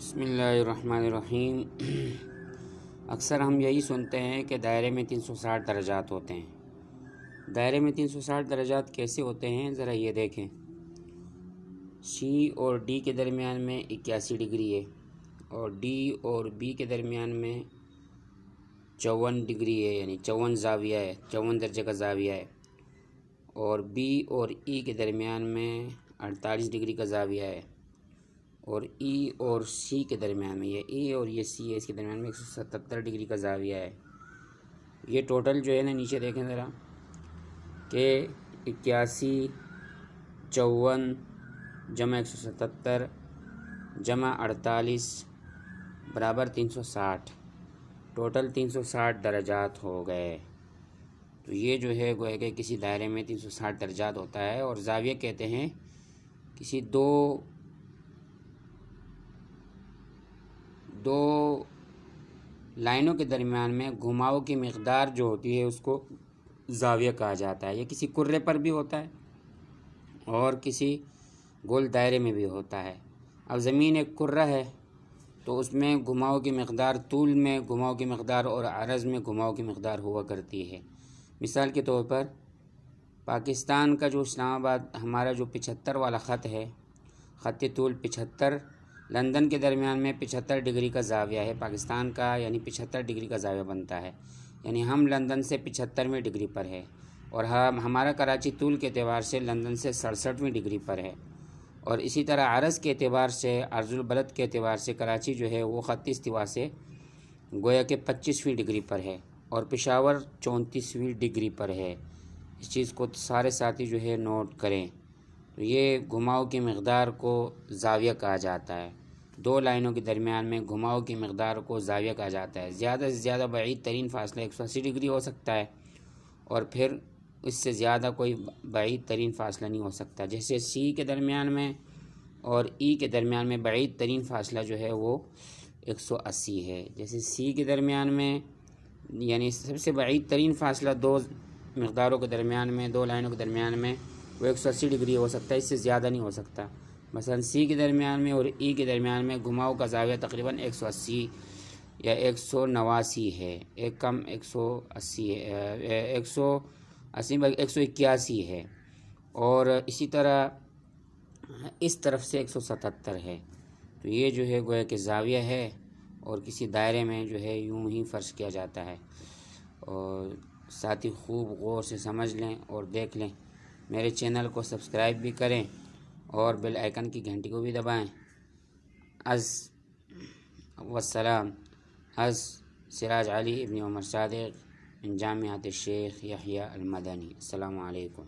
بسم اللہ الرحمن الرحیم۔ اکثر ہم یہی سنتے ہیں کہ دائرے میں 360 درجات ہوتے ہیں۔ دائرے میں 360 درجات کیسے ہوتے ہیں ذرا یہ دیکھیں۔ سی اور ڈی کے درمیان میں 81 ڈگری ہے، اور ڈی اور بی کے درمیان میں 54 ڈگری ہے، یعنی 54 زاویہ ہے، 54 درجے کا زاویہ ہے، اور بی اور ای کے درمیان میں 48 ڈگری کا زاویہ ہے، اور ای اور سی کے درمیان میں، یہ ای اور یہ سی ہے، اس کے درمیان میں 177 ڈگری کا زاویہ ہے۔ یہ ٹوٹل جو ہے نا نیچے دیکھیں ذرا کہ 81 54 جمع 177 جمع 48 برابر 360، ٹوٹل 360 درجات ہو گئے۔ تو یہ جو ہے گویا کہ کسی دائرے میں 360 درجات ہوتا ہے، اور زاویہ کہتے ہیں کسی دو لائنوں کے درمیان میں گھماؤ کی مقدار جو ہوتی ہے اس کو زاویہ کہا جاتا ہے۔ یہ کسی کرے پر بھی ہوتا ہے اور کسی گول دائرے میں بھی ہوتا ہے۔ اب زمین ایک کرہ ہے تو اس میں گھماؤ کی مقدار، طول میں گھماؤ کی مقدار اور عرض میں گھماؤ کی مقدار ہوا کرتی ہے۔ مثال کے طور پر پاکستان کا جو اسلام آباد ہمارا جو 75 والا خط ہے، خط طول 75، لندن کے درمیان میں 75 ڈگری کا زاویہ ہے پاکستان کا، یعنی 75 ڈگری کا زاویہ بنتا ہے، یعنی ہم لندن سے 75ویں ڈگری پر ہے، اور ہمارا کراچی طول کے اعتبار سے لندن سے 67ویں ڈگری پر ہے، اور اسی طرح عرض کے اعتبار سے، عرض البلد کے اعتبار سے کراچی جو ہے وہ خط استوا سے گویا کہ 25ویں ڈگری پر ہے، اور پشاور 34ویں ڈگری پر ہے۔ اس چیز کو سارے ساتھی جو ہے نوٹ کریں۔ تو یہ گھماؤ کی مقدار کو زاویہ کہا جاتا ہے۔ دو لائنوں کے درمیان میں گھماؤ کی مقدار کو زاویہ کہا جاتا ہے۔ زیادہ سے زیادہ بعید ترین فاصلہ 180 ڈگری ہو سکتا ہے، اور پھر اس سے زیادہ کوئی بعید ترین فاصلہ نہیں ہو سکتا۔ جیسے سی کے درمیان میں اور ای کے درمیان میں بعید ترین فاصلہ جو ہے وہ 180 ہے۔ جیسے سی کے درمیان میں، یعنی سب سے بعید ترین فاصلہ دو مقداروں کے درمیان میں، دو لائنوں کے درمیان میں وہ 180 ڈگری ہو سکتا ہے، اس سے زیادہ نہیں ہو سکتا۔ مثلا سی کے درمیان میں اور ای کے درمیان میں گھماؤ کا زاویہ تقریباً 180 یا 189 ہے، ایک کم 180 ہے، 181 ہے، اور اسی طرح اس طرف سے 177 ہے۔ تو یہ جو ہے گویا کہ زاویہ ہے، اور کسی دائرے میں جو ہے یوں ہی فرض کیا جاتا ہے۔ اور ساتھی خوب غور سے سمجھ لیں اور دیکھ لیں۔ میرے چینل کو سبسکرائب بھی کریں اور بیل آئیکن کی گھنٹی کو بھی دبائیں۔ والسلام، سراج علی ابن عمر صادق من جامعۃ الشیخ یحییٰ المدنی۔ السلام علیکم۔